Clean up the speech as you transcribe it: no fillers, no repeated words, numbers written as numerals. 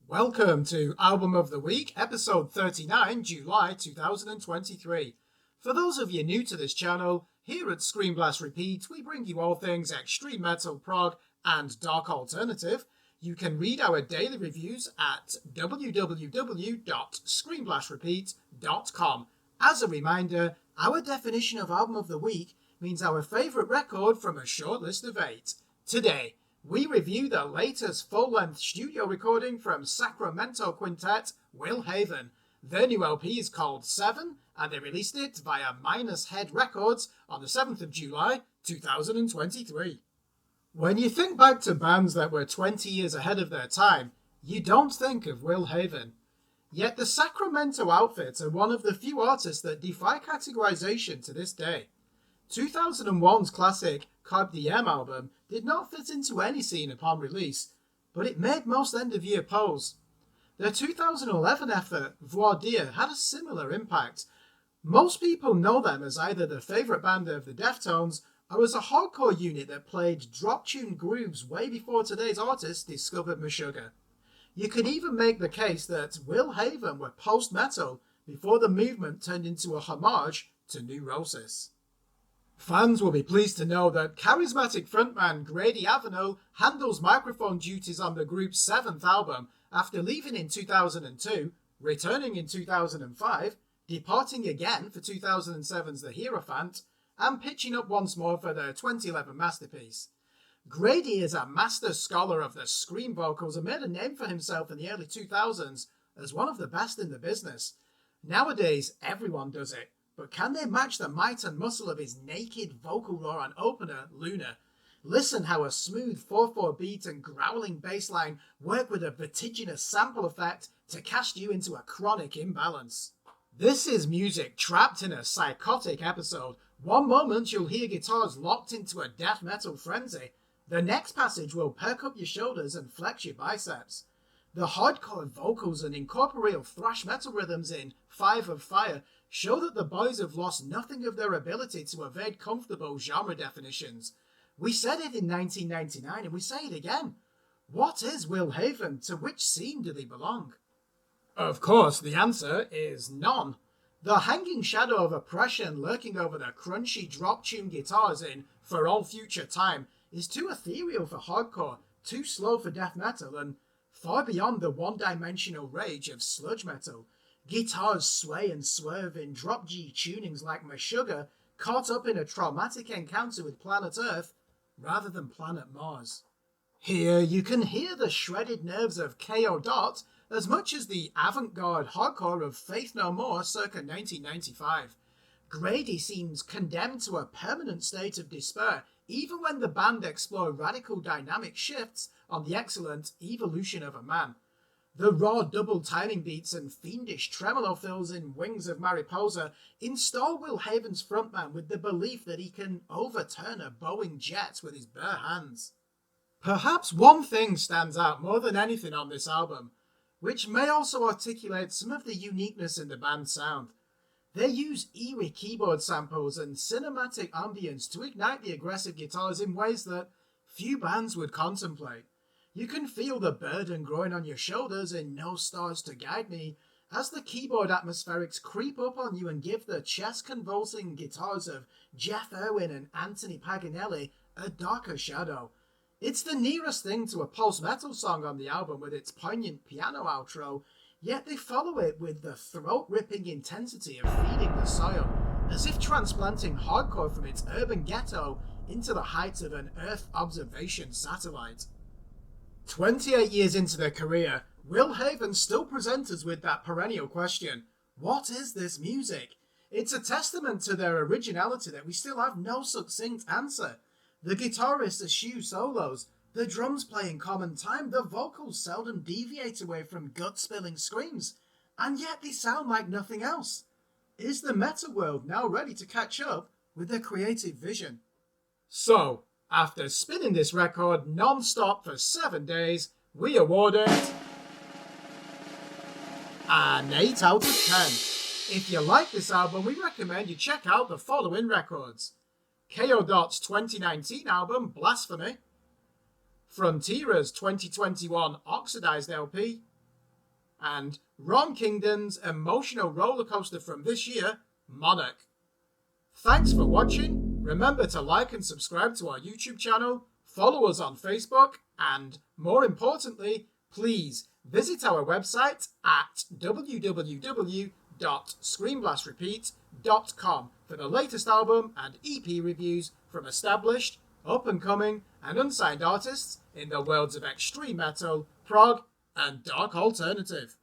Welcome to Album of the Week, episode 39, July 2023. For those of you new to this channel, here at Screen Blast Repeat, we bring you all things extreme metal, prog, and dark alternative. You can read our daily reviews at www.screenblastrepeat.com. As a reminder, our definition of Album of the Week means our favourite record from a short list of 8. Today, we review the latest full-length studio recording from Sacramento quintet Will Haven. Their new LP is called VII, and they released it via Minus Head Records on the 7th of July, 2023. When you think back to bands that were 20 years ahead of their time, you don't think of Will Haven. Yet the Sacramento outfit are one of the few artists that defy categorization to this day. 2001's classic Carpe Diem album did not fit into any scene upon release, but it made most end-of-year polls. Their 2011 effort, Voir Dire, had a similar impact. Most people know them as either the favourite band of the Deftones or as a hardcore unit that played drop-tune grooves way before today's artists discovered Meshuggah. You could even make the case that Will Haven were post-metal before the movement turned into a homage to Neurosis. Fans will be pleased to know that charismatic frontman Grady Avenel handles microphone duties on the group's 7th album after leaving in 2002, returning in 2005, departing again for 2007's The Hierophant, and pitching up once more for their 2011 masterpiece. Grady is a master scholar of the scream vocals and made a name for himself in the early 2000s as one of the best in the business. Nowadays, everyone does it. But can they match the might and muscle of his naked vocal roar and opener, Luna? Listen how a smooth 4/4 beat and growling bass line work with a vertiginous sample effect to cast you into a chronic imbalance. This is music trapped in a psychotic episode. One moment you'll hear guitars locked into a death metal frenzy. The next passage will perk up your shoulders and flex your biceps. The hardcore vocals and incorporeal thrash metal rhythms in 5 of Fire show that the boys have lost nothing of their ability to evade comfortable genre definitions. We said it in 1999 and we say it again. What is Will Haven? To which scene do they belong? Of course, the answer is none. The hanging shadow of oppression lurking over the crunchy drop-tune guitars in For All Future Time is too ethereal for hardcore, too slow for death metal, and far beyond the one-dimensional rage of sludge metal. Guitars sway and swerve in drop-G tunings like Meshuggah, caught up in a traumatic encounter with planet Earth rather than planet Mars. Here you can hear the shredded nerves of K.O. Dot as much as the avant-garde hardcore of Faith No More circa 1995. Grady seems condemned to a permanent state of despair, even when the band explore radical dynamic shifts on the excellent Evolution of a Man. The raw double timing beats and fiendish tremolo fills in Wings of Mariposa install Will Haven's frontman with the belief that he can overturn a Boeing jet with his bare hands. Perhaps one thing stands out more than anything on this album, which may also articulate some of the uniqueness in the band's sound. They use eerie keyboard samples and cinematic ambience to ignite the aggressive guitars in ways that few bands would contemplate. You can feel the burden growing on your shoulders in No Stars to Guide Me as the keyboard atmospherics creep up on you and give the chest-convulsing guitars of Jeff Irwin and Anthony Paganelli a darker shadow. It's the nearest thing to a post-metal song on the album with its poignant piano outro, yet they follow it with the throat-ripping intensity of Feeding the Soil, as if transplanting hardcore from its urban ghetto into the heights of an Earth observation satellite. 28 years into their career, Will Haven still present us with that perennial question, what is this music? It's a testament to their originality that we still have no succinct answer. The guitarists eschew solos, the drums play in common time, the vocals seldom deviate away from gut-spilling screams, and yet they sound like nothing else. Is the meta world now ready to catch up with their creative vision? So, After spinning this record non-stop for 7 days, we award it an 8 out of 10. If you like this album, we recommend you check out the following records: KO Dot's 2019 album, Blasphemy, Frontier's 2021 Oxidized LP, and Ron Kingdon's emotional rollercoaster from this year, Monarch. Thanks for watching. Remember to like and subscribe to our YouTube channel, follow us on Facebook, and more importantly, please visit our website at www.screenblastrepeat.com for the latest album and EP reviews from established, up-and-coming, and unsigned artists in the worlds of extreme metal, prog, and dark alternative.